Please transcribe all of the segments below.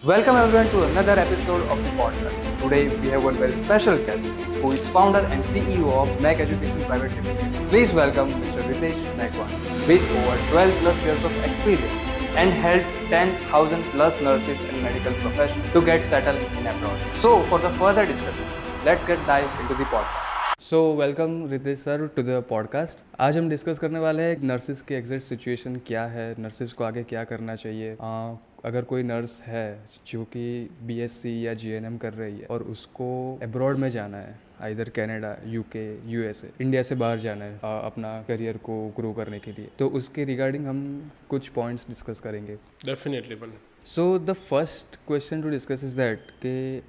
Welcome everyone to another episode of the podcast. Today we have one very special guest who is founder and CEO of Mac Education Private Limited. Please welcome Mr. Ritesh Naikwan with over 12 plus years of experience and helped 10,000 plus nurses and medical professionals to get settled in abroad. So for the further discussion, let's get dive into the podcast. So welcome Ritesh sir to the podcast. आज हम discuss करने वाले हैं nurses की exact situation क्या है, nurses को आगे क्या करना चाहिए। अगर कोई नर्स है जो कि बीएससी या जीएनएम कर रही है और उसको अब्रॉड में जाना है, इधर कनाडा, यूके, यूएसए, इंडिया से बाहर जाना है अपना करियर को ग्रो करने के लिए, तो उसके रिगार्डिंग हम कुछ पॉइंट्स डिस्कस करेंगे। Definitely. So the first question to discuss is that कि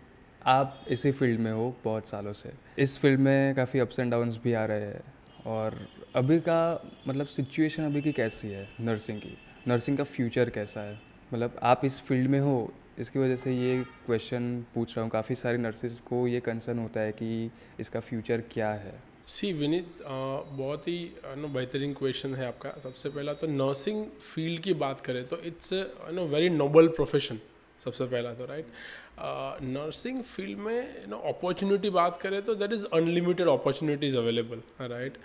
आप इसी फील्ड में हो बहुत सालों से, इस फील्ड में काफ़ी अप्स एंड डाउन्स भी आ रहे हैं, और अभी का मतलब सिचुएशन अभी की कैसी है नर्सिंग की, नर्सिंग का फ्यूचर कैसा है? मतलब आप इस फील्ड में हो, इसकी वजह से ये क्वेश्चन पूछ रहा हूँ। काफ़ी सारी नर्सिस को ये कंसर्न होता है कि इसका फ्यूचर क्या है। सी विनीत, बहुत ही बेहतरीन क्वेश्चन है आपका। सबसे पहला तो नर्सिंग फील्ड की बात करें तो इट्स वेरी नोबल प्रोफेशन। सबसे पहला तो राइट, नर्सिंग फील्ड में अपॉर्चुनिटी बात करें तो that is unlimited opportunities available, right.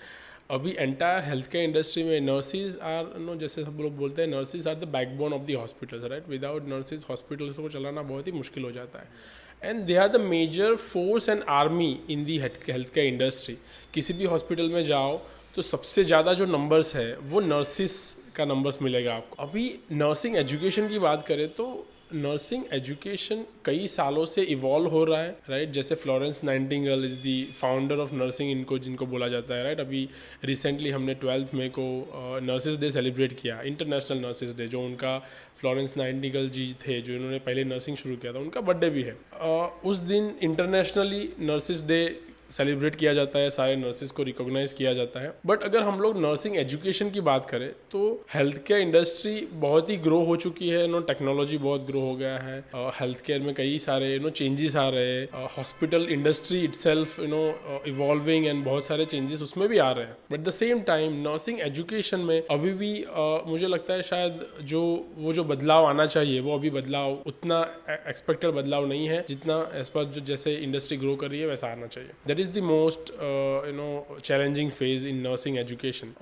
अभी एंटायर हेल्थ केयर इंडस्ट्री में नर्सिस आर जैसे सब लोग बोलते हैं, nurses are the backbone of the hospitals, right. Without nurses hospitals को चलाना बहुत ही मुश्किल हो जाता है। And they are the major force and army in the health care industry. किसी भी हॉस्पिटल में जाओ तो सबसे ज़्यादा जो नंबर्स है वो नर्सिस का नंबर्स मिलेगा आपको। अभी नर्सिंग एजुकेशन की बात करें तो नर्सिंग एजुकेशन कई सालों से इवॉल्व हो रहा है, राइट। जैसे Florence Nightingale is the founder of nursing, इनको जिनको बोला जाता है, राइट। अभी रिसेंटली हमने 12 मई को नर्सिस डे सेलिब्रेट किया, इंटरनेशनल नर्सिस डे। जो उनका फ्लोरेंस नाइटिंगेल जी थे, जो इन्होंने पहले नर्सिंग शुरू किया था, उनका बर्थडे भी है। उस दिन इंटरनेशनली नर्सिस डे सेलिब्रेट किया जाता है, सारे नर्सिस को रिकॉग्नाइज किया जाता है। बट अगर हम लोग नर्सिंग एजुकेशन की बात करें तो हेल्थ केयर इंडस्ट्री बहुत ही ग्रो हो चुकी है, टेक्नोलॉजी बहुत ग्रो हो गया है। हेल्थ केयर में कई सारे चेंजेस आ रहे हैं। Hospital industry itself evolving and बहुत सारे चेंजेस उसमें भी आ रहे हैं। But the same time nursing education में अभी भी मुझे लगता है शायद जो बदलाव आना चाहिए वो अभी बदलाव उतना एक्सपेक्टेड बदलाव नहीं है जितना एज पर जो जैसे इंडस्ट्री ग्रो कर रही है वैसा आना चाहिए। That is the most challenging phase in nursing education.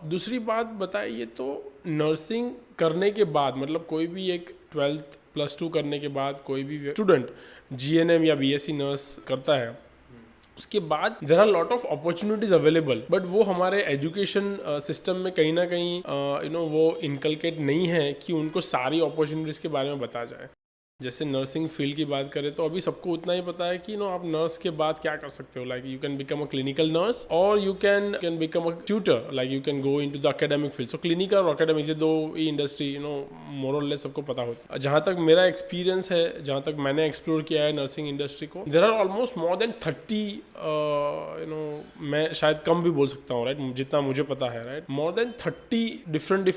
दूसरी बात बताइए तो नर्सिंग करने के बाद, मतलब कोई भी एक 12th +2 करने के बाद कोई भी स्टूडेंट जीएनएम या बीएससी नर्स करता है, उसके बाद there are lot of opportunities available. But वो हमारे एजुकेशन सिस्टम में कहीं ना कहीं वो इनकलकेट नहीं है कि उनको सारी अपॉर्चुनिटीज़ के बारे में बताया जाए। जैसे नर्सिंग फील्ड की बात करें तो अभी सबको उतना ही पता है कि आप नर्स के बाद क्या कर सकते हो। Like you can become a clinical nurse और you can become a tutor, like you can go into the academic field. So clinical और एकेडमिक, ये दो ही इंडस्ट्री मोर और लेस सबको पता होती है। जहाँ तक मेरा एक्सपीरियंस है, जहाँ तक मैंने एक्सप्लोर किया है नर्सिंग इंडस्ट्री को, there are almost more than 30 मैं शायद कम भी बोल सकता हूँ, राइट, जितना मुझे पता है, right. More than 30 different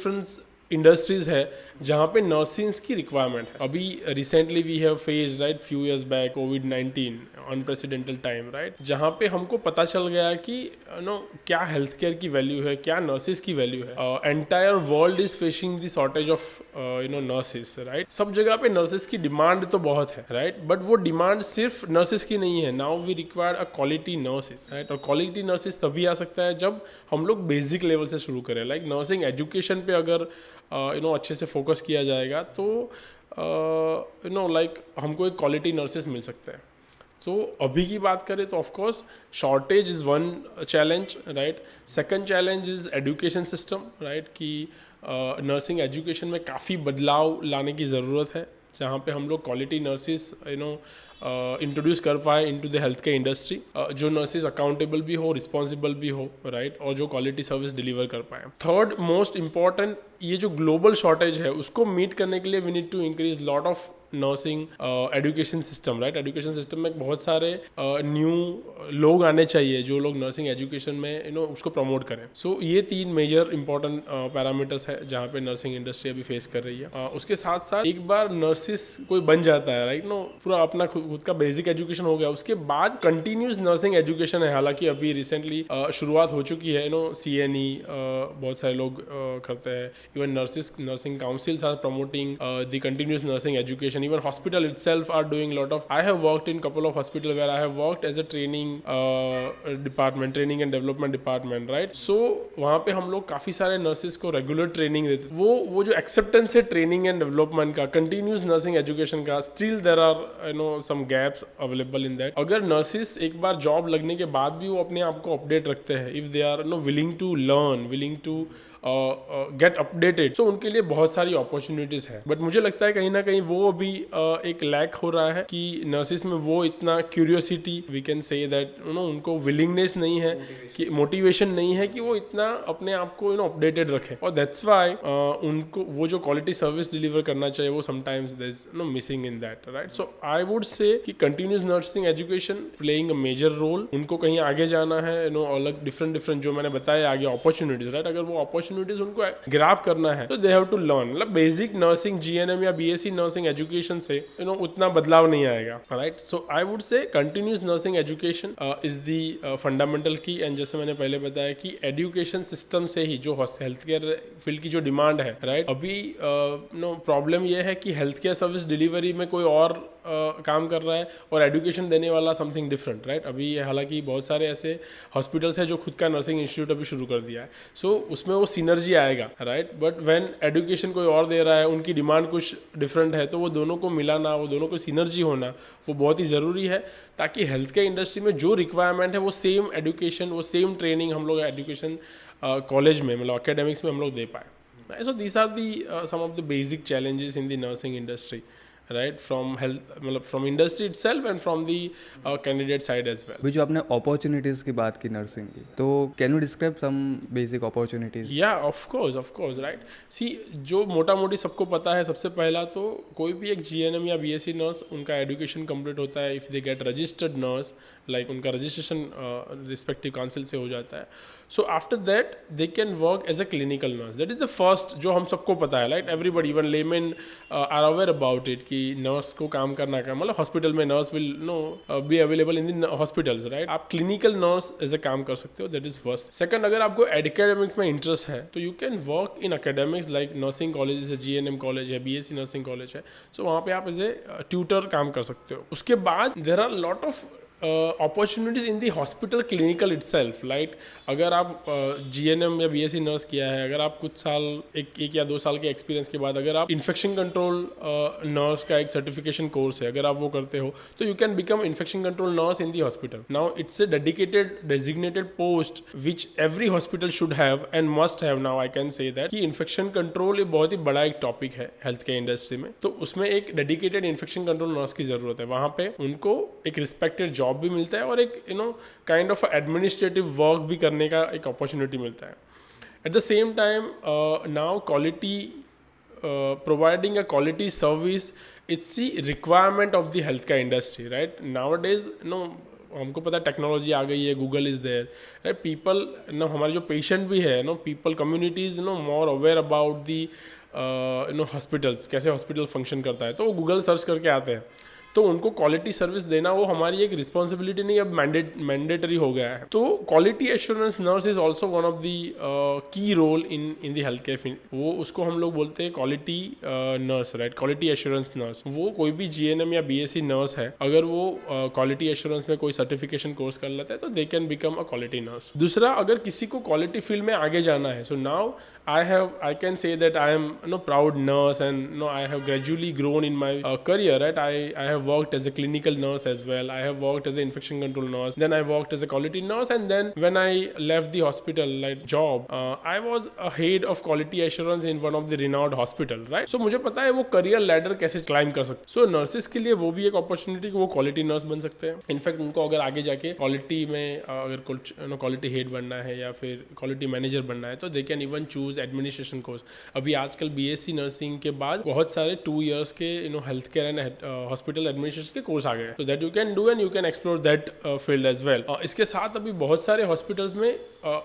industries है जहाँ पे नर्सिंग्स की रिक्वायरमेंट है। अभी recently we have faced, right, few years back कोविड-19 अनप्रेसिडेंटल टाइम, राइट, जहाँ पे हमको पता चल गया कि क्या हेल्थ केयर की वैल्यू है, क्या नर्सिस की वैल्यू है। Entire world is facing the shortage of nurses, right. सब जगह पे नर्सिस की डिमांड तो बहुत है, राइट, बट वो डिमांड सिर्फ नर्सिस की नहीं है। Now we require a quality nurses, right. और क्वालिटी नर्सिस तभी आ सकता है जब हम लोग बेसिक लेवल से शुरू करें। लाइक नर्सिंग एजुकेशन पे अगर अच्छे से फोकस किया जाएगा तो लाइक हमको एक क्वालिटी नर्सेस मिल सकते हैं। तो अभी की बात करें तो of course shortage is one challenge, right. Second challenge is education system, right, कि नर्सिंग एजुकेशन में काफ़ी बदलाव लाने की ज़रूरत है, जहाँ पे हम लोग क्वालिटी नर्सिस इंट्रोड्यूस कर पाए into the health care industry. जो नर्सिस अकाउंटेबल भी हो, रिस्पॉन्सिबल भी हो, राइट, और जो क्वालिटी सर्विस डिलीवर कर पाए। थर्ड मोस्ट इंपॉर्टेंट, ये जो ग्लोबल शॉर्टेज है उसको मीट करने के लिए we need to increase lot of nursing education system, right. Education system में बहुत सारे न्यू लोग आने चाहिए जो लोग नर्सिंग एजुकेशन में उसको प्रमोट करें। सो ये 3 मेजर इंपॉर्टेंट पैरामीटर्स है जहाँ पे नर्सिंग इंडस्ट्री अभी फेस कर रही है। उसके साथ साथ एक बार नर्सिस कोई बन जाता है, राइट, पूरा अपना खुद का बेसिक एजुकेशन हो गया, उसके बाद कंटिन्यूस नर्सिंग एजुकेशन है। हालांकि अभी रिसेंटली शुरुआत हो चुकी है, CNE बहुत सारे लोग करते हैं, even nursing councils are promoting the continuous nursing education, even hospital itself are doing lot of, I have worked in couple of hospital where I have worked as a training department, training and development department, right? So वहाँ पे हम लोग काफ़ी सारे nurses को regular training देते, वो जो एक्सेप्टेंस है ट्रेनिंग एंड डेवलपमेंट का, कंटिन्यूस नर्सिंग एजुकेशन का, still there are some gaps available in that. अगर नर्सिस एक बार जॉब लगने के बाद भी वो अपने आप को अपडेट रखते हैं, if they are willing to learn, willing to get updated, so उनके लिए बहुत सारी अपॉर्चुनिटीज है। बट मुझे लगता है कहीं ना कहीं वो अभी एक लैक हो रहा है कि नर्सिस में वो इतना curiosity, we can say that उनको विलिंगनेस नहीं है, कि मोटिवेशन नहीं है कि वो इतना अपने आप को अपडेटेड रखे, और दैट्स वाई उनको वो जो क्वालिटी सर्विस डिलीवर करना चाहिए वो sometimes there is missing in that, right? So I would say कि continuous nursing education playing a major role. उनको कहीं आगे जाना है, अलग डिफरेंट जो मैंने बताया आगे अपॉर्चुनिटीज, राइट? अगर वो अपॉर्चुनिटीज उनको ग्रैब करना है तो दे हैव टू लर्न। मतलब बेसिक नर्सिंग GNM या BSc नर्सिंग एजुकेशन से उतना बदलाव नहीं आएगा, राइट? सो आई वुड से continuous nursing education is the fundamental की। एंड जैसे मैंने पहले बताया कि एजुकेशन सिस्टम से ही जो हेल्थ केयर फील्ड की जो डिमांड है, राइट, अभी प्रॉब्लम यह है कि हेल्थ केयर सर्विस डिलीवरी में कोई और काम कर रहा है और एजुकेशन देने वाला समथिंग डिफरेंट, राइट? अभी हालांकि बहुत सारे ऐसे हॉस्पिटल्स हैं जो खुद का नर्सिंग इंस्टीट्यूट अभी शुरू कर दिया है, सो उसमें वो सिनर्जी आएगा, राइट? बट व्हेन एजुकेशन कोई और दे रहा है, उनकी डिमांड कुछ डिफरेंट है, तो वो दोनों को मिलाना, वो दोनों को सिनर्जी होना वो बहुत ही ज़रूरी है, ताकि हेल्थ केयर इंडस्ट्री में जो रिक्वायरमेंट है वो सेम एजुकेशन, वो सेम ट्रेनिंग हम लोग एजुकेशन कॉलेज में, मतलब अकेडमिक्स में हम लोग दे पाए। So these are the some of the basic challenges in the nursing industry, right, from health, मतलब from industry itself and from the candidate side as well. अभी जो आपने अपॉर्चुनिटीज़ की बात की नर्सिंग की, तो can you describe some basic opportunities? या ऑफ कोर्स, राइट। सी, जो मोटा मोटी सबको पता है, सबसे पहला तो कोई भी एक GNM या BSc नर्स, उनका एजुकेशन कंप्लीट होता है if they get registered nurse, like उनका रजिस्ट्रेशन रिस्पेक्टिव काउंसिल से हो जाता है। So after that they can work as a clinical nurse. That is the first जो हम सबको पता है, right? Everybody, even laymen are aware about it कि नर्स को काम करना का मतलब हॉस्पिटल में nurse will be available in the hospitals, right? आप क्लिनिकल नर्स एज अ काम कर सकते हो, दैट इज फर्स्ट। सेकंड, अगर आपको एकेडमिक्स में इंटरेस्ट है तो you can work in academics, like nursing college है, GNM कॉलेज है, BSc नर्सिंग कॉलेज है, सो वहाँ पे आप एज ए ट्यूटर काम कर सकते हो। उसके बाद there are lot of opportunities in the hospital clinical itself, like अगर आप GNM या BSc नर्स किया है, अगर आप कुछ साल, एक या 2 साल के एक्सपीरियंस के बाद अगर आप इन्फेक्शन कंट्रोल नर्स का एक सर्टिफिकेशन कोर्स है, अगर आप वो करते हो तो you can become infection control nurse in the hospital. Now it's a dedicated designated post which every hospital should have and must have. Now I can say that कि इन्फेक्शन कंट्रोल ये बहुत ही बड़ा एक टॉपिक है health care industry में, तो उसमें एक डेडिकेटेड इन्फेक्शन कंट्रोल नर्स की जरूरत है। वहाँ पे उनको एक रिस्पेक्टेड जॉब भी मिलता है और एक काइंड ऑफ एडमिनिस्ट्रेटिव वर्क भी करने का एक अपॉर्चुनिटी मिलता है। At the same time now quality, providing a quality service, it's the requirement of the health care industry, right? Nowadays हमको पता है टेक्नोलॉजी आ गई है, Google is there, right? People हमारे जो पेशेंट भी है, people communities more aware about the hospitals, कैसे हॉस्पिटल फंक्शन करता है, तो वो गूगल सर्च करके आते हैं। तो उनको क्वालिटी सर्विस देना वो हमारी एक रिस्पॉन्सिबिलिटी नहीं, अब मैंडेटरी हो गया है। तो quality assurance nurse is also one of the key role in the health care field. वो उसको हम लोग बोलते हैं quality nurse, right? Quality assurance nurse. वो कोई भी GNM या BSc नर्स है, अगर वो क्वालिटी एश्योरेंस में कोई सर्टिफिकेशन कोर्स कर लेता है तो they can become a quality nurse. दूसरा, अगर किसी को क्वालिटी फील्ड में आगे जाना है, so now I can say that I am proud nurse, and I have gradually grown in my career, right? I have worked as a clinical nurse as well. I have worked as an infection control nurse. Then I worked as a quality nurse, and then when I left the hospital like job, I was a head of quality assurance in one of the renowned hospital, right? So मुझे पता है वो career ladder कैसे climb कर सकते। So nurses के लिए वो भी एक opportunity कि वो quality nurse बन सकते हैं। इनफैक्ट उनको अगर आगे जाके quality में अगर quality head बनना है या फिर quality manager बनना है तो they can even choose administration course. अभी आजकल BSc नर्सिंग के बाद बहुत सारे 2 years के health care and hospital administration के कोर्स आ गए हैं, so that you can do and you can explore that field as well. इसके साथ अभी बहुत सारे हॉस्पिटल्स में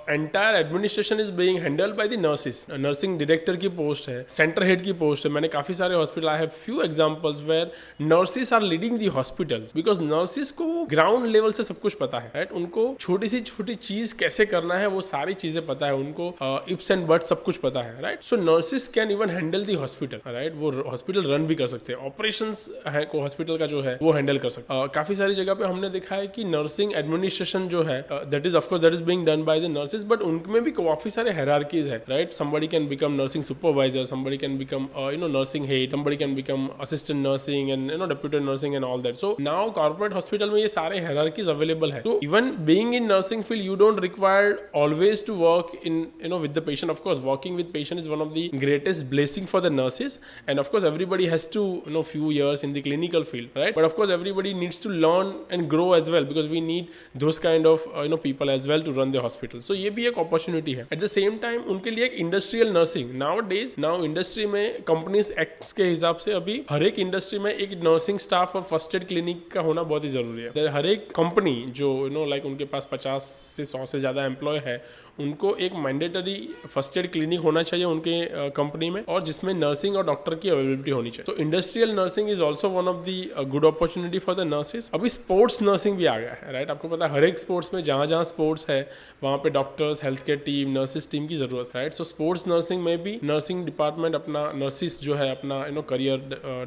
entire administration is being handled by the nurses. Nursing director की पोस्ट है, सेंटर हेड की पोस्ट है. मैंने काफी सारे hospital, I have few examples where nurses are leading the hospitals because nurses को ग्राउंड लेवल से सब कुछ पता है, राइट. उनको छोटी सी छोटी चीज कैसे करना है वो सारी चीजें पता है, उनको इप्स एंड बट्स सब कुछ पता है, right. So nurses can even handle the hospital, right. वो हॉस्पिटल रन भी कर सकते हैं, ऑपरेशंस है को हॉस्पिटल का जो है वो हैंडल कर सकते हैं. काफी सारी जगह पे हमने देखा है कि नर्सिंग एडमिनिस्ट्रेशन जो है that is of course that is being done by the nurses, but उनमें भी काफी सारे हायरार्कीज है, right. somebody can become nursing supervisor, somebody can become nursing head, somebody can become assistant nursing and deputy nursing and all that. So now corporate hospital में ये सारे hierarchies available है. So even being in nursing field you don't require always to work in with the patient. Of course working with patient is one of the greatest blessing for the nurses, and of course everybody has to few years in the clinical field, right. But of course everybody needs to learn and grow as well because we need those kind of people as well to run the hospital. So ये भी एक opportunity है. At the same time उनके लिए एक industrial nursing now industry में companies acts के हिसाब से अभी हर एक इंडस्ट्री में एक नर्सिंग स्टाफ और फर्स्ट एड क्लिनिक का होना बहुत ही जरूरी है. हर एक कंपनी जो लाइक उनके पास 50 से 100 से ज्यादा एम्प्लॉय है उनको एक मैंडेटरी फर्स्ट एड क्लिनिक होना चाहिए उनके कंपनी में, और जिसमें नर्सिंग और डॉक्टर की अवेलेबिलिटी होनी चाहिए. तो industrial nursing is also one of the good opportunity for the nurses. अभी स्पोर्ट्स नर्सिंग भी आ गया है, राइट. आपको पता है हर एक स्पोर्ट्स में जहाँ जहाँ स्पोर्ट्स है वहाँ पे doctors, health care team, nurses team की जरूरत है, राइट. सो स्पोर्ट्स नर्सिंग में भी नर्सिंग डिपार्टमेंट अपना नर्सिस जो है अपना करियर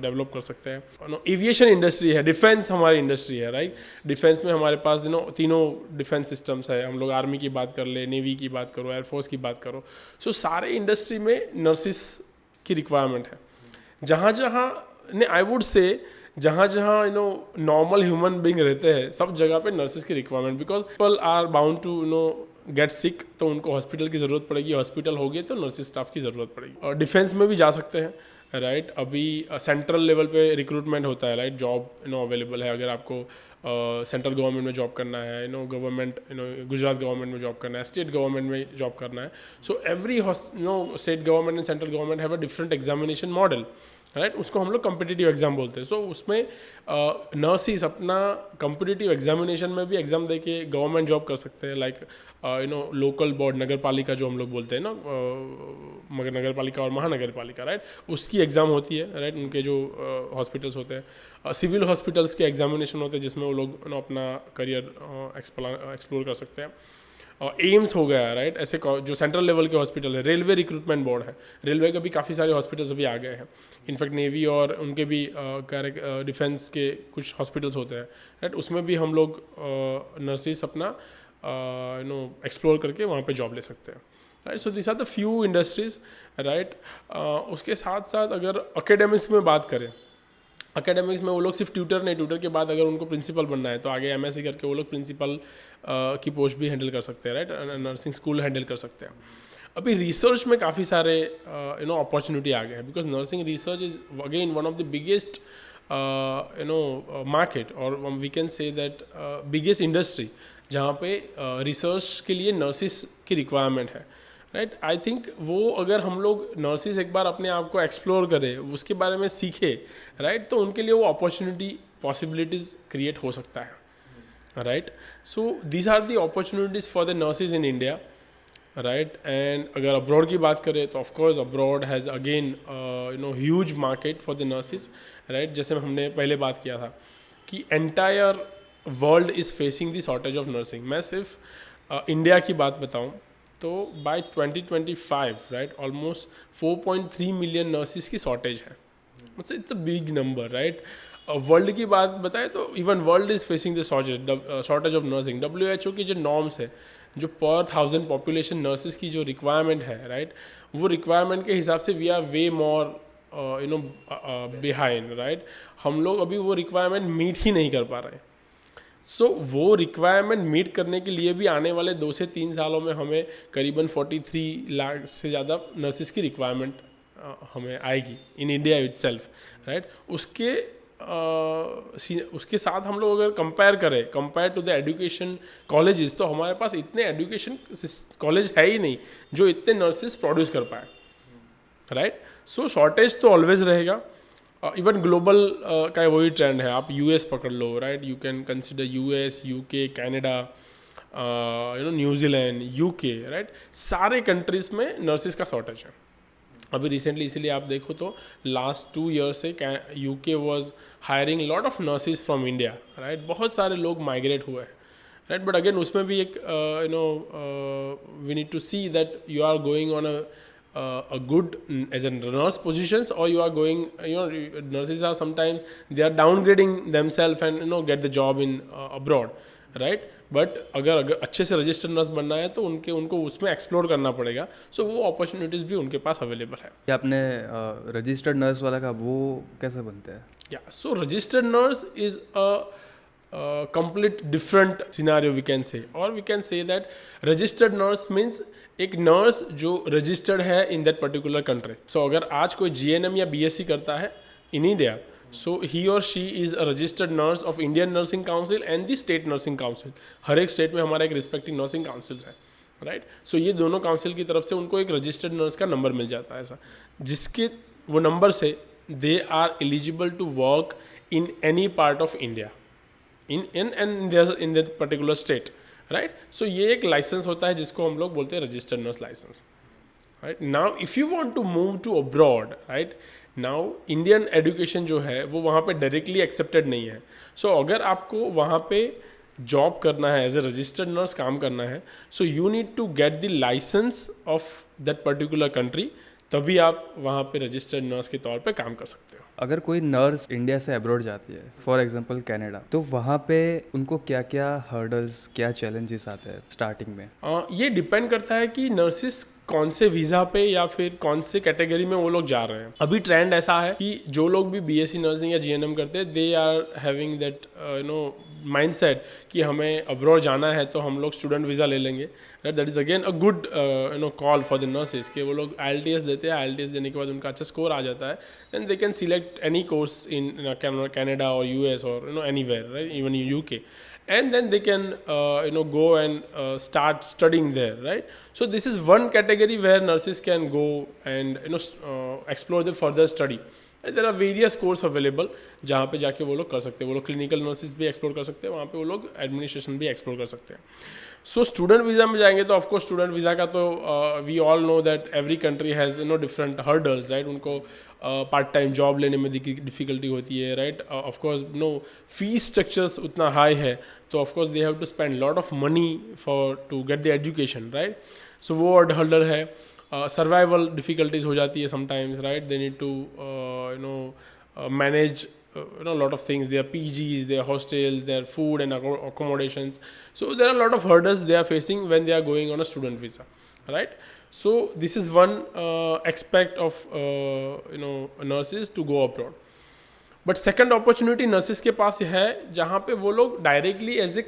डेवलप कर सकते हैं. एविएशन इंडस्ट्री है, डिफेंस हमारी इंडस्ट्री है, राइट. डिफेंस में हमारे पास तीनों डिफेंस सिस्टम्स है. हम लोग आर्मी की बात कर ले, नेवी की बात करो, एयरफोर्स की बात करो. सो सारे इंडस्ट्री में नर्सिस की रिक्वायरमेंट है. जहाँ जहाँ आई वुड से जहाँ जहाँ नॉर्मल ह्यूमन बीइंग रहते हैं सब जगह पे नर्सिस की requirement, because people are bound to get sick, तो उनको हॉस्पिटल की ज़रूरत पड़ेगी. हॉस्पिटल हो गए तो नर्सिस स्टाफ की ज़रूरत पड़ेगी. और डिफेंस में भी जा सकते हैं, राइट. अभी सेंट्रल लेवल पे रिक्रूटमेंट होता है, राइट. जॉब अवेलेबल है. अगर आपको सेंट्रल गवर्नमेंट में जॉब करना है, गवर्नमेंट गुजरात गवर्नमेंट में जॉब करना है, स्टेट गवर्नमेंट में जॉब करना है. So every state government and central government have a different examination model, right. उसको हम लोग कम्पिटिटिव एग्जाम बोलते हैं. सो उसमें नर्सिस अपना कम्पिटिटिव एग्जामिनेशन में भी एग्जाम दे के गवर्नमेंट जॉब कर सकते हैं, लाइक लोकल बोर्ड, नगर पालिका जो हम लोग बोलते हैं मगर नगर पालिका और महानगर पालिका, राइट. उसकी एग्ज़ाम होती है, राइट. उनके जो हॉस्पिटल्स होते हैं, सिविल हॉस्पिटल्स के एग्जामिनेशन होते हैं जिसमें वो लोग अपना करियर एक्सप्लोर कर सकते हैं. एम्स हो गया, राइट. ऐसे जो सेंट्रल लेवल के हॉस्पिटल है, रेलवे रिक्रूटमेंट बोर्ड है, रेलवे के भी काफ़ी सारे हॉस्पिटल्स अभी आ गए हैं. इनफैक्ट नेवी और उनके भी डिफेंस के कुछ हॉस्पिटल्स होते हैं, राइट. उसमें भी हम लोग नर्सिस अपना एक्सप्लोर करके वहाँ पे जॉब ले सकते हैं, right. So this are the few industries, right. उसके साथ साथ अगर एकेडमिक्स में बात करें, एकेडमिक्स में वो लोग सिर्फ ट्यूटर नहीं, ट्यूटर के बाद अगर उनको प्रिंसिपल बनना है तो आगे एमएससी करके वो लोग प्रिंसिपल की पोस्ट भी हैंडल कर सकते हैं, राइट. नर्सिंग स्कूल हैंडल कर सकते हैं. अभी रिसर्च में काफ़ी सारे अपॉर्चुनिटी आ गए हैं, because nursing research is again one of the biggest market, और we can say that biggest industry जहाँ पे रिसर्च के लिए नर्सिस की रिक्वायरमेंट है, राइट. आई थिंक वो अगर हम लोग नर्सिस एक बार अपने आप को एक्सप्लोर करें, उसके बारे में सीखे, राइट, तो उनके लिए वो अपॉर्चुनिटी पॉसिबिलिटीज़ क्रिएट हो सकता है, right. So these are the opportunities for the nurses in India, right. And अगर अब्रॉड की बात करें तो of course abroad has again huge market for the nurses, right. जैसे हमने पहले बात किया था कि entire world is facing the shortage of nursing. मैं सिर्फ इंडिया की बात बताऊँ तो by 2025, right, almost 4.3 million nurses की शॉर्टेज है. It's a big number, right. World की बात बताएं तो even world is facing the shortage of nursing. WHO की जो नॉर्म्स है, जो पर 1000 पॉपुलेशन नर्सिस की जो रिक्वायरमेंट है, राइट, वो रिक्वायरमेंट के हिसाब से we are way more behind, right. हम लोग अभी वो रिक्वायरमेंट मीट ही नहीं कर पा रहे हैं. सो वो रिक्वायरमेंट मीट करने के लिए भी आने वाले 2 से 3 सालों में हमें करीबन 43 लाख से ज़्यादा नर्सिस की रिक्वायरमेंट हमें आएगी इन इंडिया इटसेल्फ, राइट. उसके साथ हम लोग अगर compare to the education colleges, तो हमारे पास इतने एजुकेशन कॉलेज है ही नहीं जो इतने नर्सिस प्रोड्यूस कर पाए, राइट. सो शॉर्टेज तो ऑलवेज रहेगा. इवन ग्लोबल का वही ट्रेंड है. आप यूएस पकड़ लो, right. You can consider US, UK, Canada, New Zealand, UK, right. सारे कंट्रीज में नर्सिस का शॉर्टेज है. अभी रिसेंटली इसीलिए आप देखो तो लास्ट 2 ईयर से UK was hiring lot of nurses from India, right. बहुत सारे लोग माइग्रेट हुए हैं, राइट. बट अगेन उसमें भी एक we need to see that you are going on a good as a nurse positions, or you are going, nurses are sometimes they are downgrading themselves and get the job in abroad, right. But अगर अच्छे से registered nurse बनना है तो उनको उसमें explore करना पड़ेगा. सो वो अपॉर्चुनिटीज़ भी उनके पास अवेलेबल है. क्या आपने रजिस्टर्ड नर्स वाला का वो कैसे बनते हैं? या so registered nurse is a complete different scenario we can say, or we can say that registered nurse means एक नर्स जो रजिस्टर्ड है इन दैट पर्टिकुलर कंट्री. सो अगर आज कोई जीएनएम या बीएससी करता है इन इंडिया, सो ही और she is a registered nurse of Indian nursing council and the state nursing council. हर एक स्टेट में हमारा एक रिस्पेक्टिव नर्सिंग काउंसिल है, राइट. सो ये दोनों काउंसिल की तरफ से उनको एक रजिस्टर्ड नर्स का नंबर मिल जाता है ऐसा, जिसके वो नंबर से they are eligible to work in any part of India in that particular state, right. So ये एक लाइसेंस होता है जिसको हम लोग बोलते हैं registered nurse licence, right. Now if you want to move to abroad, right, now Indian education जो है वो वहाँ पे डायरेक्टली एक्सेप्टेड नहीं है. सो अगर आपको वहाँ पे जॉब करना है, एज ए रजिस्टर्ड नर्स काम करना है, so you need to get the licence of that particular country, तभी आप वहाँ पे रजिस्टर्ड नर्स के तौर पे काम कर सकते हो. अगर कोई नर्स इंडिया से अब्रॉड जाती है, फॉर एग्जांपल कनाडा, तो वहाँ पे उनको क्या क्या हर्डल्स, क्या चैलेंजेस आते हैं स्टार्टिंग में? ये डिपेंड करता है कि नर्सिस कौन से वीज़ा पे या फिर कौन से कैटेगरी में वो लोग जा रहे हैं. अभी ट्रेंड ऐसा है कि जो लोग भी बीएससी नर्सिंग या जीएनएम करते हैं, they are having that mindset कि हमें अब्रॉड जाना है तो हम लोग स्टूडेंट वीज़ा ले लेंगे, right. That is again a good call for the nurses कि वो लोग IELTS देते हैं. IELTS देने के बाद उनका अच्छा स्कोर आ जाता है, then they can select any course in Canada or US or anywhere, right, even in UK, and then they can go and start studying there, right. So this is one category where nurses can go and explore the further study. There are various course available जहाँ पे जाके वो लोग कर सकते हैं. वो लोग क्लिनिकल नर्सिस भी एक्सप्लोर कर सकते हैं, वहाँ पे वो लोग एडमिनिस्ट्रेशन भी एक्सप्लोर कर सकते हैं. सो स्टूडेंट वीज़ा में जाएंगे तो ऑफकोर्स स्टूडेंट वीज़ा का तो we all know that every country has different hurdles, right. उनको पार्ट टाइम जॉब लेने में डिफ़िकल्टी होती है, राइट. ऑफकोर्स फीस स्ट्रक्चर्स उतना हाई है, तो of course they have to spend lot of money for to get the education, right. So वो हर्डल है. सर्वाइवल डिफ़िकल्टीज हो जाती है sometimes, right. They need to manage lot of things, their PGs, their hostels, their food and accommodations. So there are a lot of hurdles they are facing when they are going on a student visa, right. So this is one aspect of nurses to go abroad. But second opportunity nurses के पास है जहाँ पे वो लोग directly as a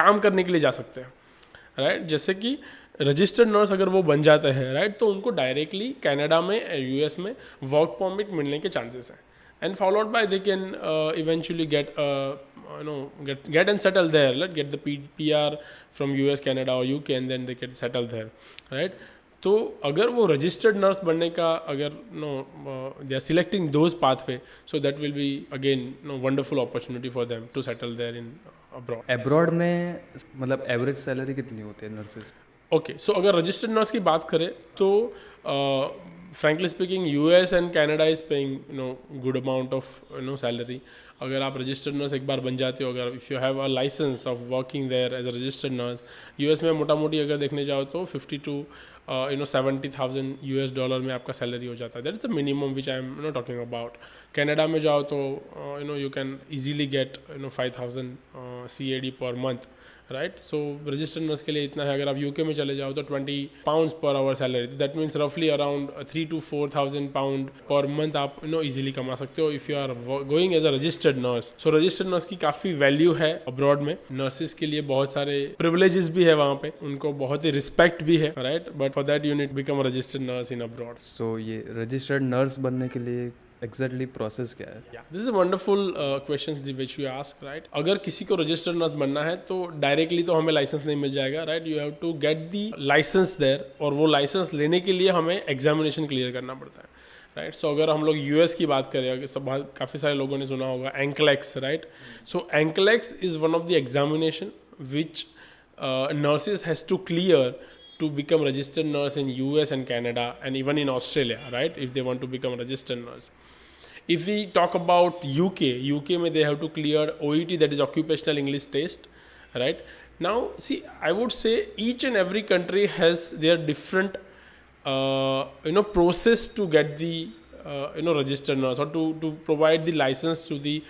काम करने के लिए जा सकते हैं, राइट. जैसे कि रजिस्टर्ड नर्स अगर वो बन जाते हैं, राइट, तो उनको डायरेक्टली कनाडा में, यूएस में वर्क परमिट मिलने के चांसेस हैं. And followed by they can eventually gate and settle there, get the PR from US, Canada or UK, and then they get settled there, right. तो अगर वो registered nurse बनने का अगर they are selecting those pathway, so that will be again wonderful opportunity for them to settle there in abroad. Abroad में मतलब average salary कितनी होती है नर्सेज? ओके, सो अगर रजिस्टर्ड नर्स की बात करें तो frankly speaking US and Canada is paying good amount of salary. अगर आप रजिस्टर्ड नर्स एक बार बन जाते हो, अगर if you have a licence of working there as a registered nurse, US में मोटा मोटी अगर देखने जाओ तो 50 to 70,000 US डॉलर में आपका सैलरी हो जाता है. That is the minimum which I am talking about. Canada में जाओ तो you can easily gate 5,000 CAD per month, right. So registered nurse के लिए इतना है. अगर आप यूके में चले जाओ तो 20 pounds पर आवर सैलरी, तो दैट मीन्स रफली around 3,000 to 4,000 pound per month आप ईजिली कमा सकते हो if you are going as a registered nurse. So registered nurse की काफ़ी वैल्यू है अब्रॉड में. नर्सिस के लिए बहुत सारे प्रिविलेजेस भी है वहाँ पे, उनको बहुत ही रिस्पेक्ट भी है, right. But for that you need become a registered nurse in abroad. So ये रजिस्टर्ड नर्स बनने के लिए एग्जैक्टली प्रोसेस क्या है? This is wonderful question which you ask, right. अगर किसी को रजिस्टर्ड नर्स बनना है तो डायरेक्टली तो हमें लाइसेंस नहीं मिल जाएगा, right. You have to get the licence there, और वो लाइसेंस लेने के लिए हमें एग्जामिनेशन क्लियर करना पड़ता है, राइट. सो अगर हम लोग यूएस की बात करें, अगर सब काफ़ी सारे लोगों ने सुना होगा NCLEX, right. So NCLEX is one of the examination which nurses has to clear to become registered nurse in US and Canada and even in Australia, right, if they want to become a registered nurse. If we talk about UK may they have to clear OET, that is occupational English test, right. Now see, I would say each and every country has their different process to get the registered nurse or to provide the license to the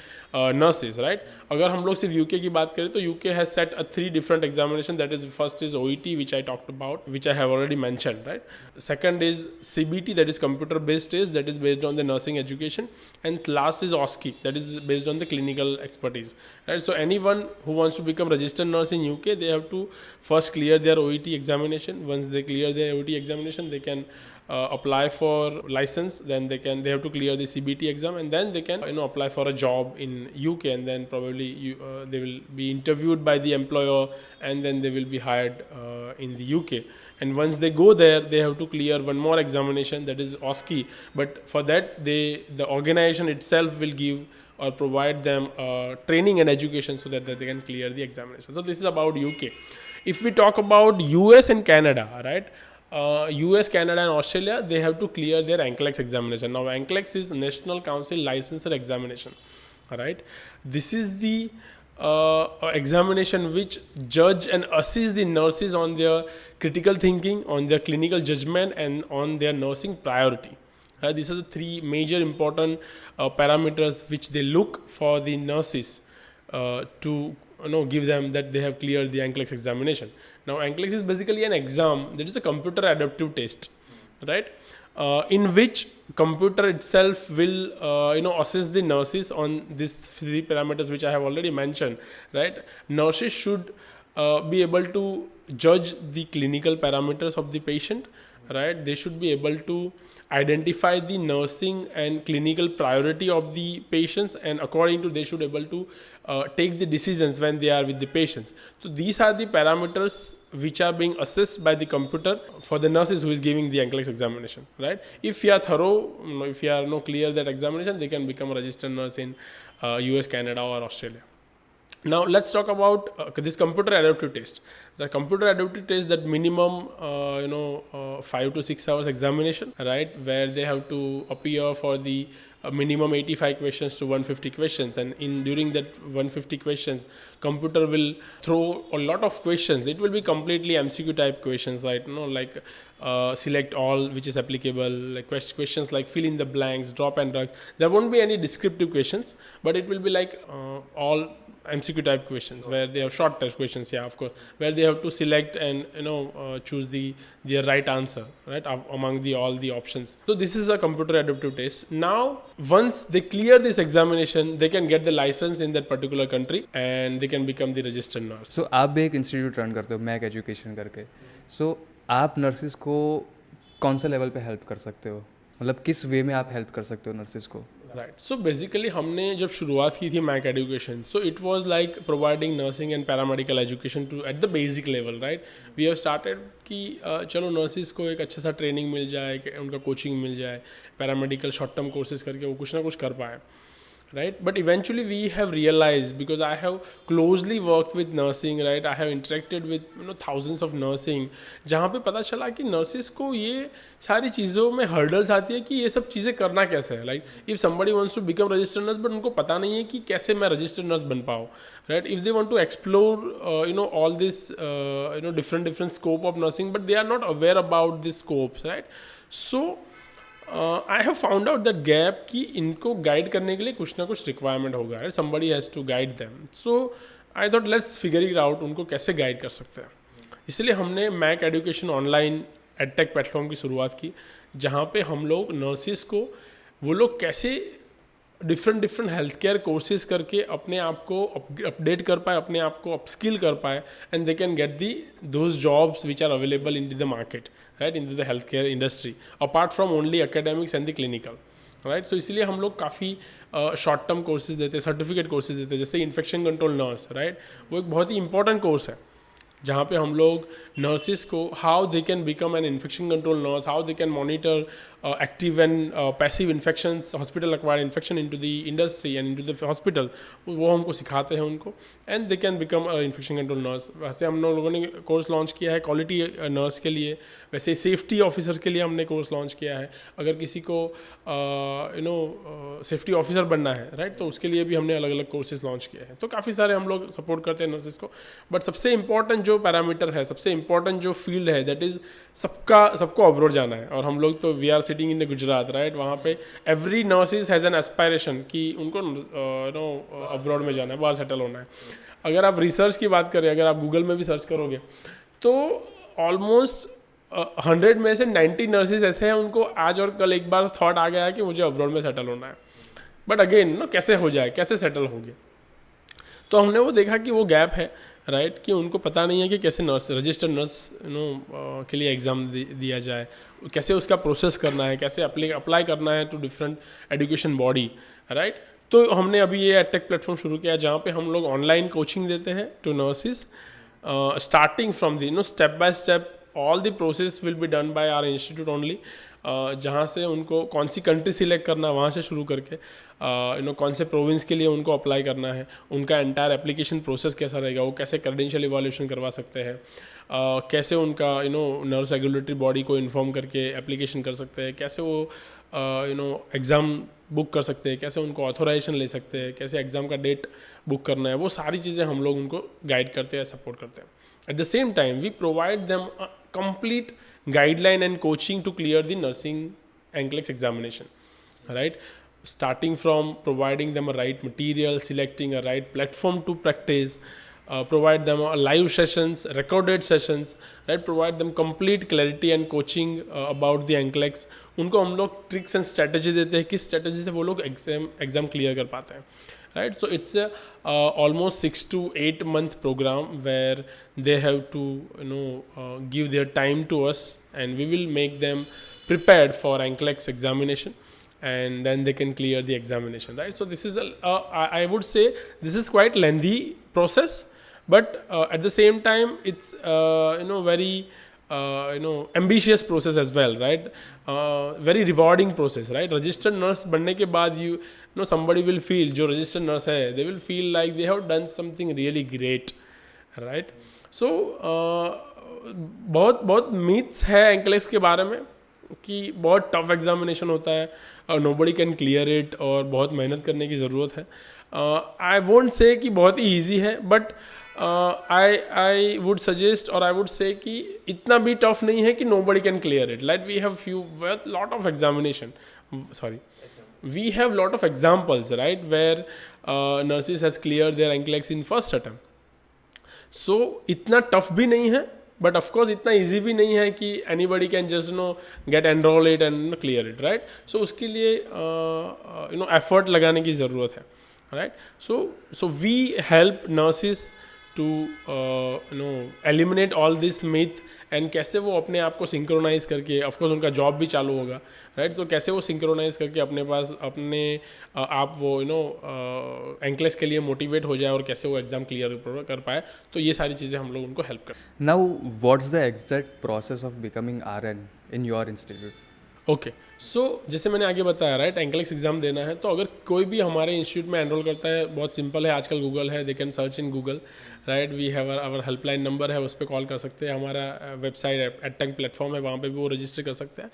nurses, right. अगर हम लोग सिर्फ UK की बात करें तो UK has set 3 different examination. That is, first is OET, which I talked about, which I have already mentioned, right. Second is CBT, that is computer based test, that is based on the nursing education, and last is OSCE, that is based on the clinical expertise, right. So anyone who wants to become registered nurse in UK, they have to first clear their OET examination. Once they clear their OET examination, they can apply for license. Then they have to clear the CBT exam, and then they can apply for a job in UK, and then probably they will be interviewed by the employer, and then they will be hired in the UK. And once they go there, they have to clear one more examination, that is OSCE. But for that, the organization itself will give or provide them training and education so that they can clear the examination. So this is about UK. If we talk about US and Canada, right. US, Canada and Australia, they have to clear their NCLEX examination. Now NCLEX is National Council Licensure Examination, right. This is the examination which judge and assist the nurses on their critical thinking, on their clinical judgment, and on their nursing priority. These are the 3 major important parameters which they look for the nurses to give them that they have cleared the NCLEX examination. Now NCLEX is basically an exam that is a computer adaptive test, right, in which computer itself will assess the nurses on these 3 parameters which I have already mentioned, right. Nurses should be able to judge the clinical parameters of the patient, right. They should be able to identify the nursing and clinical priority of the patients, and according to they should able to take the decisions when they are with the patients. So these are the parameters which are being assessed by the computer for the nurses who is giving the NCLEX examination, right. If you are thorough, if you are clear that examination, they can become a registered nurse in US, Canada or Australia. Now let's talk about this computer adaptive test. The computer adaptive test, that minimum 5 to 6 hours examination, right, where they have to appear for the minimum 85 questions to 150 questions, and during that 150 questions, computer will throw a lot of questions. It will be completely MCQ type questions, right, like select all which is applicable, like questions like fill in the blanks, drop and drugs. There won't be any descriptive questions, but it will be like all MCQ type questions where they have short test questions, yeah, of course, where they have to select and choose their right answer, right, among all the options. So this is a computer adaptive test. Now once they clear this examination, they can get the license in that particular country and they can become the registered nurse. So आप भी एक institute run करते हो Mac education करके, so आप nurses को कौन सा लेवल पे हेल्प कर सकते हो, मतलब किस वे में आप हेल्प कर सकते हो नर्सिस को? राइट. सो बेसिकली हमने जब शुरुआत की थी Mac education, so it was like providing nursing and paramedical education to at the basic level, right. We have started कि चलो नर्सिस को एक अच्छा सा ट्रेनिंग मिल जाए, उनका कोचिंग मिल जाए, पैरामेडिकल शॉर्ट टर्म कोर्सेज करके वो कुछ ना कुछ कर पाए, right. But eventually we have realized, because I have closely worked with nursing, right, I have interacted with thousands of nursing, जहाँ पे पता चला कि nurses को ये सारी चीज़ों में hurdles आती है कि ये सब चीज़ें करना कैसे है. Like if somebody wants to become registered nurse, but उनको पता नहीं है कि कैसे मैं registered nurse बन पाऊँ, right. If they want to explore all this different scope of nursing, but they are not aware about these scopes, right. So I have found out that gap कि इनको गाइड करने के लिए कुछ ना कुछ रिक्वायरमेंट होगा, right? Somebody has to guide them. So I thought let's figure it out, उनको कैसे गाइड कर सकते हैं. इसलिए हमने Mac education online edtech platform की शुरुआत की, जहाँ पे हम लोग नर्सिस को वो लोग कैसे डिफरेंट हेल्थ केयर कोर्सेज करके अपने आप को अपडेट कर पाए, अपने आप को अपस्किल कर पाए, and they can get those jobs which are available in the market, right, in the health care industry, apart from only academics and the clinical, right. So इसलिए हम लोग काफ़ी शॉर्ट टर्म कोर्सेज देते हैं, certificate courses देते हैं, जैसे infection control nurse, right. वो एक बहुत ही इंपॉर्टेंट कोर्स है जहाँ पे हम लोग नर्सिस को how they can become an infection control nurse, how they can monitor active and passive infections, hospital acquired infection into the industry and into the hospital, वो हमको सिखाते हैं उनको, and they can become infection control nurse. वैसे हम लोगों ने course launch किया है क्वालिटी नर्स के लिए, वैसे सेफ्टी ऑफिसर के लिए हमने कोर्स लॉन्च किया है। अगर किसी को सेफ्टी ऑफिसर बनना है, राइट, तो उसके लिए भी हमने अलग अलग कोर्सेज लॉन्च किए हैं। तो काफ़ी सारे हम लोग सपोर्ट करते हैं नर्सेज को। बट सबसे इंपॉर्टेंट जो पैरामीटर है, सबसे इंपॉर्टेंट जो फील्ड है, दैट इज़ सबको अब्रॉड जाना है। और हम लोग तो we are sitting in Gujarat, right, वहाँ पे every nurses has an aspiration कि उनको अब्रॉड में जाना है, बाहर सेटल होना है। अगर आप रिसर्च की बात करें, अगर आप गूगल में भी सर्च करोगे तो ऑलमोस्ट 100 में से 90 नर्सेज ऐसे हैं उनको आज और कल एक बार थॉट आ गया है कि मुझे अब्रॉड में सेटल होना है। बट अगेन कैसे हो जाए, कैसे सेटल होगे, तो हमने वो देखा कि वो गैप है, राइट, कि उनको पता नहीं है कि कैसे नर्स, रजिस्टर्ड नर्स के लिए एग्ज़ाम दिया जाए, कैसे उसका प्रोसेस करना है, कैसे अप्लाई करना है to different education body, right. तो हमने अभी ये एडटेक प्लेटफॉर्म शुरू किया जहाँ पे हम लोग ऑनलाइन कोचिंग देते हैं to nurses, starting from the step by step all the process will be done by our institute only. जहाँ से उनको कौन सी कंट्री सिलेक्ट करना है वहाँ से शुरू करके कौन से प्रोविंस के लिए उनको अप्लाई करना है, उनका एंटायर एप्लीकेशन प्रोसेस कैसा रहेगा, वो कैसे क्रेडेंशियल इवैल्यूएशन करवा सकते हैं, कैसे उनका नर्स रेगुलेटरी बॉडी को इन्फॉर्म करके एप्लीकेशन कर सकते हैं, कैसे वो एग्ज़ाम बुक कर सकते हैं, कैसे उनको ऑथोराइजेशन ले सकते हैं, कैसे एग्ज़ाम का डेट बुक करना है, वो सारी चीज़ें हम लोग उनको गाइड करते हैं, सपोर्ट करते हैं। At the same time we provide them a complete guideline and coaching to clear the nursing NCLEX examination, right, starting from providing them a right material, selecting a right platform to practice, provide them live sessions, recorded sessions, right, provide them complete clarity and coaching about the NCLEX। उनको हम लोग tricks and strategy देते हैं, किस strategy से वो लोग exam clear कर पाते हैं, right। So it's a almost 6 to 8 month program where they have to give their time to us, and we will make them prepared for NCLEX examination, and then they can clear the examination, right। So this is I would say this is quite lengthy process, but at the same time it's very ambitious process as well, right, very rewarding process, right। registered nurse बनने के बाद somebody will feel, जो registered nurse है, they will feel like they have done something really great, right। so बहुत myths है NCLEX के बारे में कि बहुत tough examination होता है, nobody can clear it, और बहुत मेहनत करने की ज़रूरत है। I won't say कि बहुत ही easy है, but I would suggest, or I would say कि इतना भी tough नहीं है कि nobody can clear it, like we have lot of examination, we have lot of examples, right, where nurses has cleared their NCLEX in first attempt। so इतना tough भी नहीं है, but of course इतना easy भी नहीं है कि anybody can just get enroll it and clear it, right। so उसके लिए effort लगाने की ज़रूरत है, right। so we help nurses to eliminate all this myth, and कैसे वो अपने आप को सिंक्रोनाइज करके, ऑफकोर्स उनका जॉब भी चालू होगा, राइट, तो कैसे वो सिंक्रोनाइज करके अपने पास अपने आप वो NCLEX के लिए मोटिवेट हो जाए और कैसे वो एग्ज़ाम क्लियर कर पाए। तो ये सारी चीज़ें हम लोग उनको हेल्प करते हैं। Now what's the exact process of becoming RN in your institute? Okay, so जैसे मैंने आगे बताया, राइट, NCLEX एग्जाम देना है तो अगर कोई भी हमारे इंस्टीट्यूट में एनरोल करता है, बहुत सिंपल है, आजकल गूगल है, they can search in Google, right, we have our helpline number है, उस पर कॉल कर सकते हैं, हमारा वेबसाइट एडटेक प्लेटफॉर्म है, वहाँ पे भी वो रजिस्टर कर सकते हैं।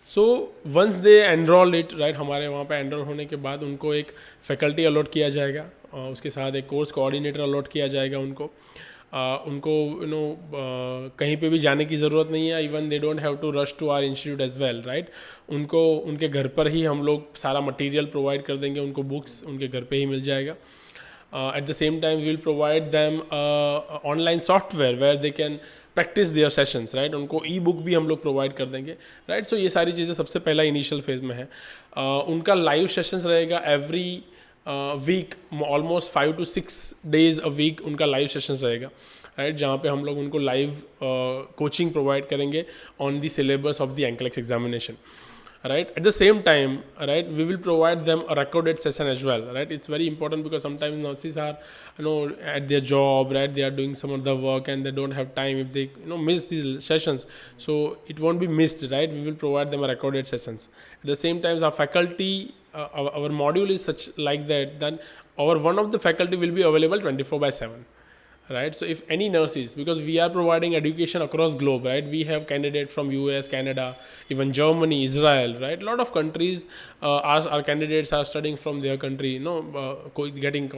So once they enrol it, right, हमारे वहाँ पे एनरोल होने के बाद उनको एक फैकल्टी अलॉट किया जाएगा, उसके साथ एक कोर्स कोऑर्डिनेटर अलॉट किया जाएगा उनको कहीं पे भी जाने की ज़रूरत नहीं है, even they don't have to rush to our institute as well, right, उनको उनके घर पर ही हम लोग सारा मटेरियल प्रोवाइड कर देंगे, उनको बुक्स उनके घर पे ही मिल जाएगा। At the same time we will provide them online software where they can practise their sessions, right, उनको ई बुक भी हम लोग प्रोवाइड कर देंगे, राइट। सो ये सारी चीज़ें सबसे पहला इनिशियल फेज़ में है। उनका लाइव सेशंस रहेगा every week, almost 5 to 6 days a week उनका लाइव सेशंस रहेगा, राइट, जहाँ पे हम लोग उनको लाइव कोचिंग प्रोवाइड करेंगे on the syllabus of the NCLEX examination. right? At the same time, right, we will provide them a recorded session as well, right? It's very important because sometimes nurses are, at their job, right? They are doing some of the work and they don't have time. If they, miss these sessions, so it won't be missed, right? We will provide them a recorded sessions. At the same time, our faculty, our module is such like that, then our one of the faculty will be available 24/7, right? So if any nurses, because we are providing education across globe, right? We have candidates from US, Canada, even Germany, Israel, right? A lot of countries, our candidates are studying from their country, getting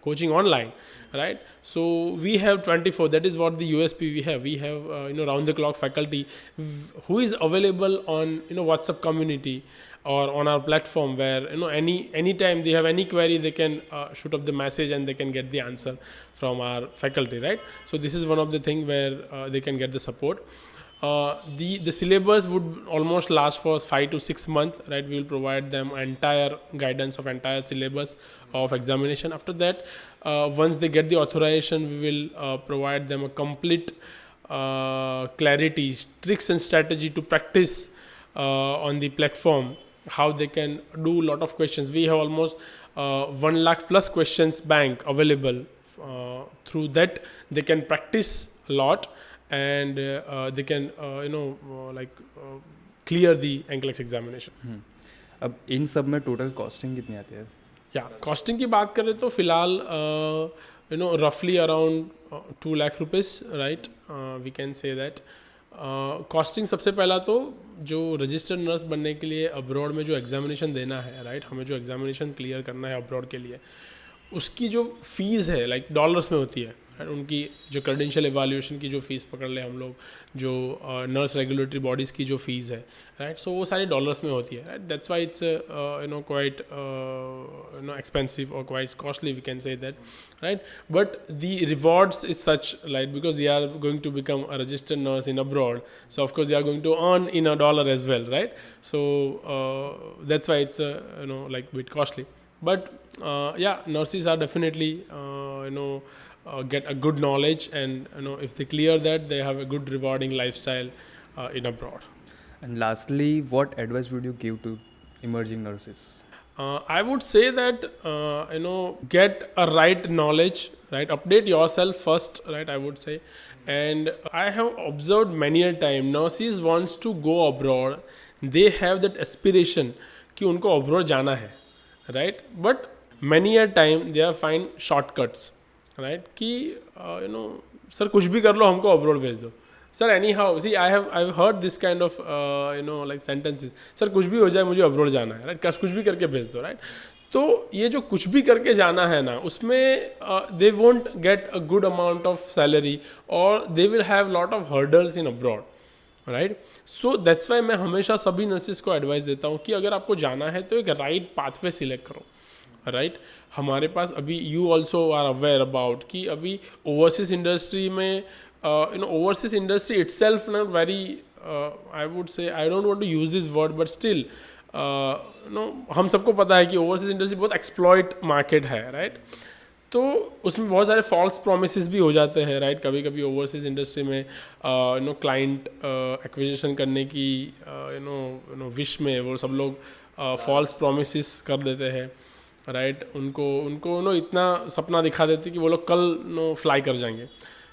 coaching online, right? So we have 24, that is what the USP we have. We have round the clock faculty who is available on WhatsApp community or on our platform, where anytime they have any query, they can shoot up the message and they can get the answer from our faculty, right? So this is one of the things where they can get the support. The syllabus would almost last for 5 to 6 months, right? We will provide them entire guidance of entire syllabus of examination. After that, once they get the authorization, we will provide them a complete clarity, tricks and strategy to practice on the platform, how they can do a lot of questions. We have almost 1 lakh plus questions bank available. Through that, they can practice a lot, and they can clear the NCLEX examination. अब इन सब में total costing कितनी आती है? या costing की बात करें तो फिलहाल रफली around 2 lakh rupees, right? We can say that costing. सबसे पहला तो जो रजिस्टर्ड नर्स बनने के लिए अब्रॉड में जो एग्जामिनेशन देना है, राइट, हमें जो एग्जामिनेशन क्लियर करना है अब्रॉड के लिए, उसकी जो फ़ीस है लाइक डॉलर्स में होती है, राइट? उनकी जो क्रेडेंशियल एवेल्यूएशन की जो फ़ीस पकड़ ले हम लोग, जो नर्स रेगुलेटरी बॉडीज़ की जो फ़ीस है, राइट, सो वो सारी डॉलर्स में होती है, right? That's why it's quite expensive और quite costly, we can say that, right? But the rewards is such, like because they are going to become a registered nurse in abroad, so of course they are going to earn in a dollar as well, right? So that's why it's like bit costly, but yeah, nurses are definitely get a good knowledge, and if they clear that, they have a good rewarding lifestyle in abroad. And lastly, what advice would you give to emerging nurses? I would say that get a right knowledge, right? Update yourself first, right? I would say, and I have observed many a time nurses wants to go abroad. They have that aspiration कि उनको abroad जाना है, right? But many a time they are find shortcuts, right? कि sir कुछ भी कर लो, हमको abroad भेज दो. Sir anyhow, see I heard this kind of like sentences, sir कुछ भी हो जाए मुझे अब्रॉड जाना है, राइट? कुछ भी करके भेज दो, राइट? तो ये जो कुछ भी करके जाना है ना, उसमें they won't get a good amount of salary, और they will have lot of hurdles in abroad, right? So that's why मैं हमेशा सभी नर्सेस को एडवाइस देता हूँ कि अगर आपको जाना है तो एक राइट पाथवे सिलेक्ट करो, राइट? हमारे पास अभी you also are aware about कि अभी ओवरसीज इंडस्ट्री में overseas industry itself not very I would say, I don't want to use this word, but still हम सबको पता है कि overseas industry बहुत exploit market है, right? तो उसमें बहुत सारे false promises भी हो जाते हैं, right? कभी कभी overseas industry में client acquisition करने की wish में वो सब लोग false promises कर देते हैं, right? उनको इतना सपना दिखा देते कि वो लोग कल फ्लाई कर जाएंगे,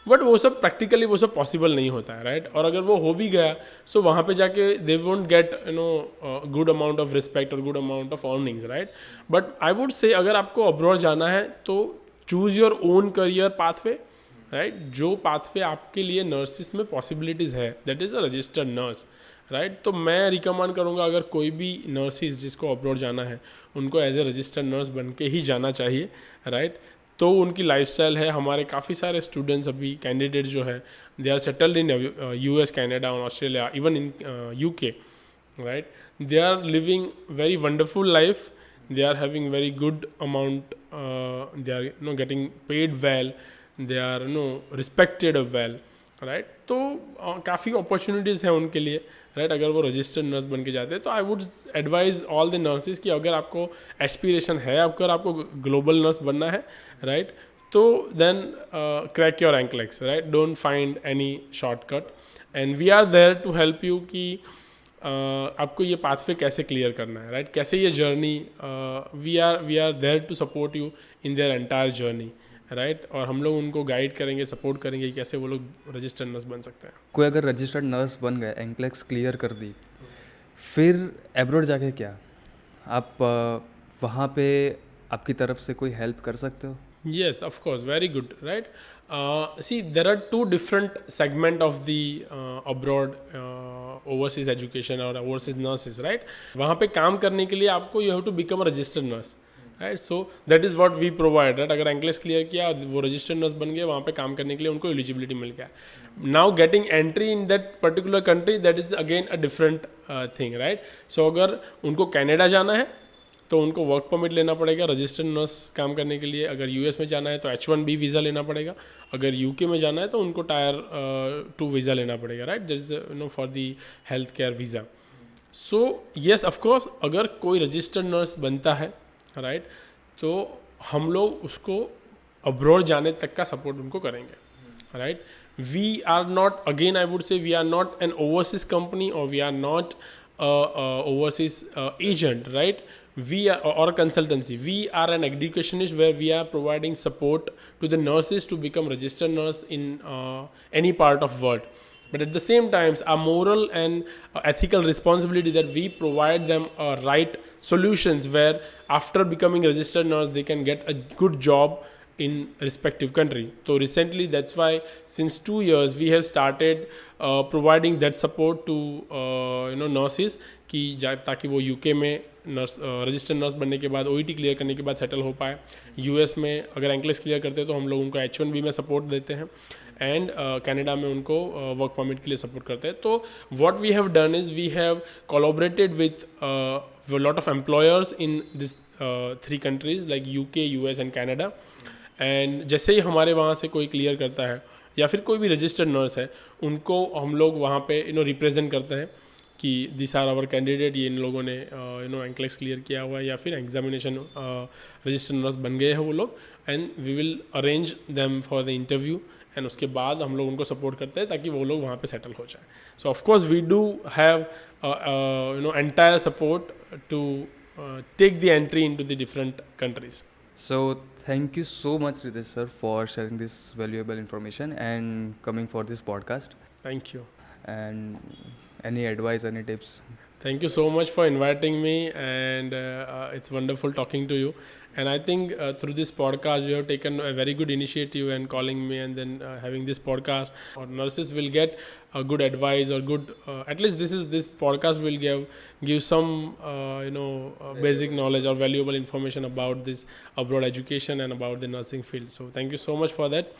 बट वो सब प्रैक्टिकली वो सब पॉसिबल नहीं होता है, राइट? और अगर वो हो भी गया, सो वहाँ पे जाके they won't get good amount of respect और good amount of earnings, right? But I would say अगर आपको अब्रॉड जाना है तो choose your own career pathway, right? जो पाथवे आपके लिए नर्सिस में पॉसिबिलिटीज़ है, that is a registered nurse, right? तो मैं रिकमेंड करूँगा अगर कोई भी नर्सिस जिसको अब्रॉड जाना है, उनको एज ए रजिस्टर्ड नर्स बन के ही जाना चाहिए, राइट? तो उनकी लाइफस्टाइल है, हमारे काफ़ी सारे स्टूडेंट्स अभी कैंडिडेट जो है, they are settled in US, Canada और Australia, even in UK, right? They are living very wonderful life, they are having very good amount, they are getting paid well, they are respected well, right? तो काफ़ी opportunities हैं उनके लिए, right? अगर वो registered nurse बन के जाते हैं तो I would advise all the nurses कि अगर आपको एस्पिरेशन है, अगर आपको ग्लोबल नर्स बनना है, राइट, तो then crack your NCLEX, right? Don't find any shortcut, and we are there to help you कि आपको ये पाथवे कैसे क्लियर करना है, राइट? कैसे ये journey, we are there to support you in their entire journey, right? और हम लोग उनको गाइड करेंगे, सपोर्ट करेंगे कि कैसे वो लोग रजिस्टर्ड नर्स बन सकते हैं। कोई अगर रजिस्टर्ड नर्स बन गए, एंक्लेक्स क्लियर कर दी, फिर एब्रॉड जाके क्या आप वहाँ पे आपकी तरफ से कोई हेल्प कर सकते हो? Yes, of course, very good, right? See, there are two different segment of the abroad overseas education or overseas nurses, right? वहाँ पे काम करने के लिए आपको you have to become a registered nurse, right? So that is what we provide, right? अगर एंक्लेस clear किया, वो रजिस्टर्ड नर्स बन गए, वहाँ पे काम करने के लिए उनको एलिजिबिलिटी मिल गया. Now getting entry in that particular country, that is again a different thing, right? So अगर उनको कनाडा जाना है तो उनको वर्क परमिट लेना पड़ेगा रजिस्टर्ड नर्स काम करने के लिए. अगर यूएस में जाना है तो H1B वीज़ा लेना पड़ेगा. अगर यूके में जाना है तो उनको टायर 2 वीज़ा लेना पड़ेगा, right? That is for the health care visa. So yes, of course, अगर कोई रजिस्टर्ड नर्स बनता है, राइट, तो हम लोग उसको अब्रॉड जाने तक का सपोर्ट उनको करेंगे, राइट? We are not, again I would say, we are not an overseas company और we are not overseas agent, right? We are, or consultancy. We are an educationist where we are providing support to the nurses to become registered nurse in any part of world. But at the same time, our moral and ethical responsibility that we provide them right solutions where after becoming registered nurse, they can get a good job in respective country. So recently, that's why since 2 years we have started providing that support to nurses कि ताकि वो UK में nurse registered nurse बनने के बाद OET clear करने के बाद सेटल हो पाए. यूएस में अगर एंक्लेस क्लियर करते हैं तो हम लोग उनको H1B में सपोर्ट देते हैं एंड कनाडा में उनको वर्क परमिट के लिए सपोर्ट करते हैं. तो what we have done is we have collaborated with lot of employers in this 3 countries like UK, US and Canada. And जैसे ही हमारे वहाँ से कोई क्लियर करता है या फिर कोई भी रजिस्टर्ड नर्स है, उनको हम लोग वहाँ पे रिप्रेजेंट करते हैं कि दिस आर आवर कैंडिडेट, ये इन लोगों ने एंक्लेक्स क्लियर किया हुआ है या फिर एग्जामिनेशन रजिस्टर्ड नर्स बन गए हैं वो लोग, and we will arrange them for the interview and उसके बाद हम लोग उनको सपोर्ट करते हैं ताकि वो लोग वहाँ पे सेटल हो जाए. So of course we do have entire support to take the entry into the different countries. So thank you so much, Ritesh sir, for sharing this valuable information and coming for this podcast. Thank you. And any advice, any tips? Thank you so much for inviting me, and it's wonderful talking to you. And I think through this podcast, you have taken a very good initiative and calling me and then having this podcast. Or nurses will get a good advice or good, at least this podcast will give some basic knowledge or valuable information about this abroad education and about the nursing field. So thank you so much for that.